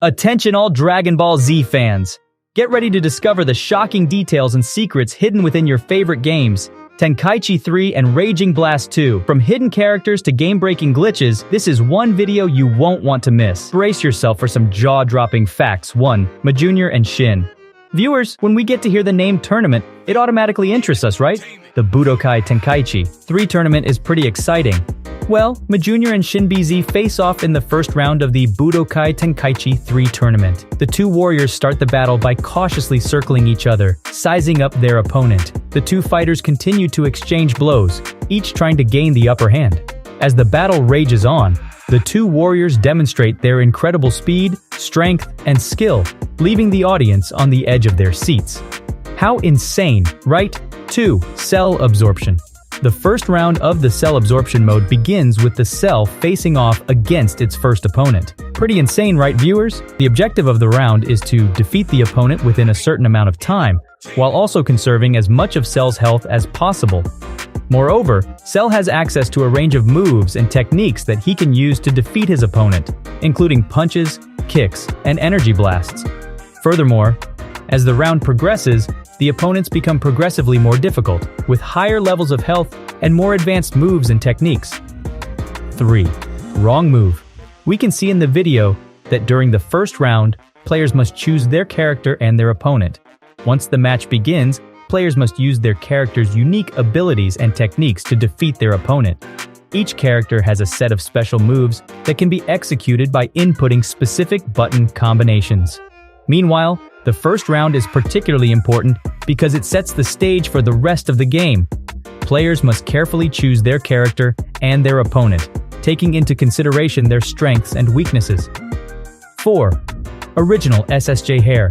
Attention all Dragon Ball Z fans! Get ready to discover the shocking details and secrets hidden within your favorite games. Tenkaichi 3 and Raging Blast 2. From hidden characters to game-breaking glitches, this is one video you won't want to miss. Brace yourself for some jaw-dropping facts. 1. Majunior and Shin. Viewers, when we get to hear the name tournament, it automatically interests us, right? The Budokai Tenkaichi 3 tournament is pretty exciting. Well, Majunior and Shin BZ face off in the first round of the Budokai Tenkaichi 3 tournament. The two warriors start the battle by cautiously circling each other, sizing up their opponent. The two fighters continue to exchange blows, each trying to gain the upper hand. As the battle rages on, the two warriors demonstrate their incredible speed, strength, and skill, leaving the audience on the edge of their seats. How insane, right? 2. Cell absorption. The first round of the cell absorption mode begins with the cell facing off against its first opponent. Pretty insane, right, viewers? The objective of the round is to defeat the opponent within a certain amount of time, while also conserving as much of Cell's health as possible. Moreover, Cell has access to a range of moves and techniques that he can use to defeat his opponent, including punches, kicks, and energy blasts. Furthermore, as the round progresses, the opponents become progressively more difficult, with higher levels of health and more advanced moves and techniques. 3. Wrong move. We can see in the video that during the first round, players must choose their character and their opponent. Once the match begins, players must use their character's unique abilities and techniques to defeat their opponent. Each character has a set of special moves that can be executed by inputting specific button combinations. Meanwhile, the first round is particularly important because it sets the stage for the rest of the game. Players must carefully choose their character and their opponent, taking into consideration their strengths and weaknesses. 4. Original SSJ hair.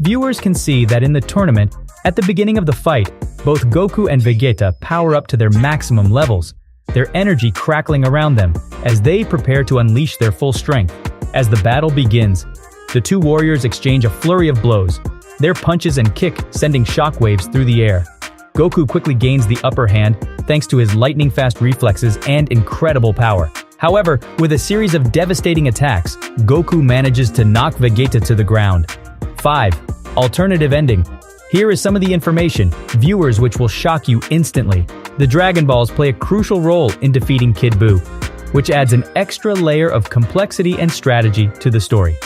Viewers can see that in the tournament, at the beginning of the fight, both Goku and Vegeta power up to their maximum levels, their energy crackling around them as they prepare to unleash their full strength. As the battle begins, the two warriors exchange a flurry of blows, their punches and kick sending shockwaves through the air. Goku quickly gains the upper hand thanks to his lightning-fast reflexes and incredible power. However, with a series of devastating attacks, Goku manages to knock Vegeta to the ground. 5. Alternative ending. Here is some of the information, viewers, which will shock you instantly. The Dragon Balls play a crucial role in defeating Kid Buu, which adds an extra layer of complexity and strategy to the story.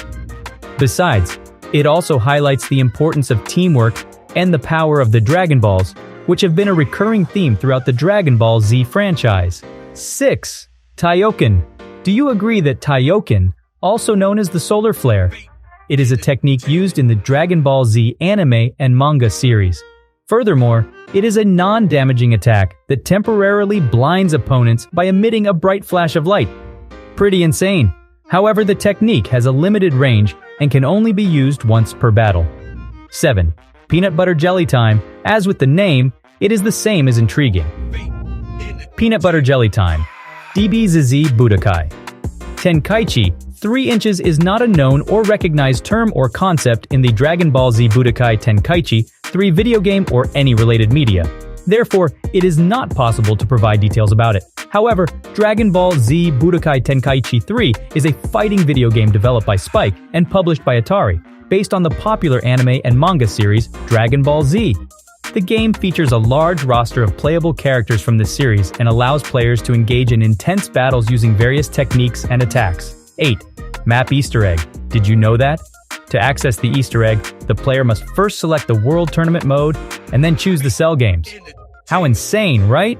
Besides, it also highlights the importance of teamwork and the power of the Dragon Balls, which have been a recurring theme throughout the Dragon Ball Z franchise. 6. Taioken. Do you agree that Taioken, also known as the solar flare, it is a technique used in the Dragon Ball Z anime and manga series. Furthermore, it is a non-damaging attack that temporarily blinds opponents by emitting a bright flash of light. Pretty insane. However, the technique has a limited range and can only be used once per battle. 7. Peanut butter jelly time. As with the name, it is the same as intriguing. Peanut butter jelly time. DBZZ Budokai. Tenkaichi 3 inches is not a known or recognized term or concept in the Dragon Ball Z Budokai Tenkaichi 3 video game or any related media. Therefore, it is not possible to provide details about it. However, Dragon Ball Z Budokai Tenkaichi 3 is a fighting video game developed by Spike and published by Atari, based on the popular anime and manga series Dragon Ball Z. The game features a large roster of playable characters from the series and allows players to engage in intense battles using various techniques and attacks. 8. Map Easter egg. Did you know that? To access the Easter egg, the player must first select the World Tournament mode and then choose the Cell games. How insane, right?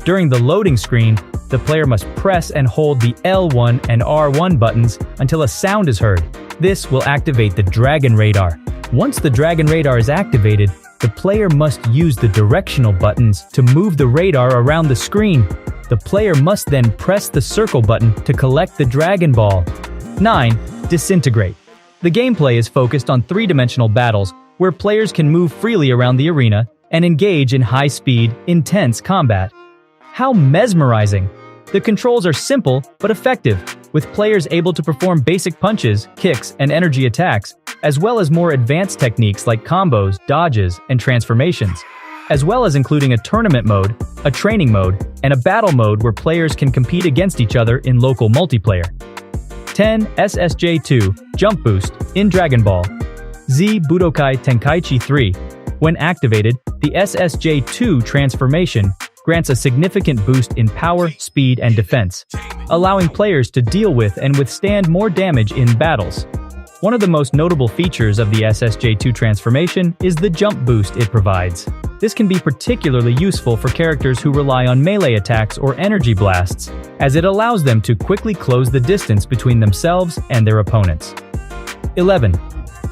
During the loading screen, the player must press and hold the L1 and R1 buttons until a sound is heard. This will activate the Dragon Radar. Once the Dragon Radar is activated, the player must use the directional buttons to move the radar around the screen. The player must then press the circle button to collect the Dragon Ball. 9. Disintegrate. The gameplay is focused on three-dimensional battles where players can move freely around the arena and engage in high-speed, intense combat. How mesmerizing! The controls are simple but effective, with players able to perform basic punches, kicks, and energy attacks, as well as more advanced techniques like combos, dodges, and transformations, as well as including a tournament mode, a training mode, and a battle mode where players can compete against each other in local multiplayer. 10. SSJ2 Jump Boost in Dragon Ball Z Budokai Tenkaichi 3. When activated, the SSJ2 transformation grants a significant boost in power, speed, and defense, allowing players to deal with and withstand more damage in battles. One of the most notable features of the SSJ2 transformation is the jump boost it provides. This can be particularly useful for characters who rely on melee attacks or energy blasts, as it allows them to quickly close the distance between themselves and their opponents. 11.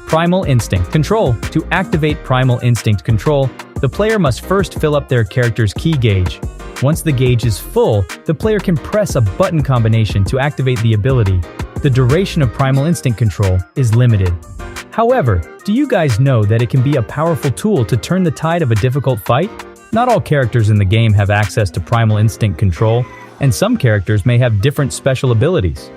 Primal Instinct Control. To activate Primal Instinct Control, the player must first fill up their character's ki gauge. Once the gauge is full, the player can press a button combination to activate the ability. The duration of Primal Instinct Control is limited. However, do you guys know that it can be a powerful tool to turn the tide of a difficult fight? Not all characters in the game have access to Primal Instinct Control, and some characters may have different special abilities.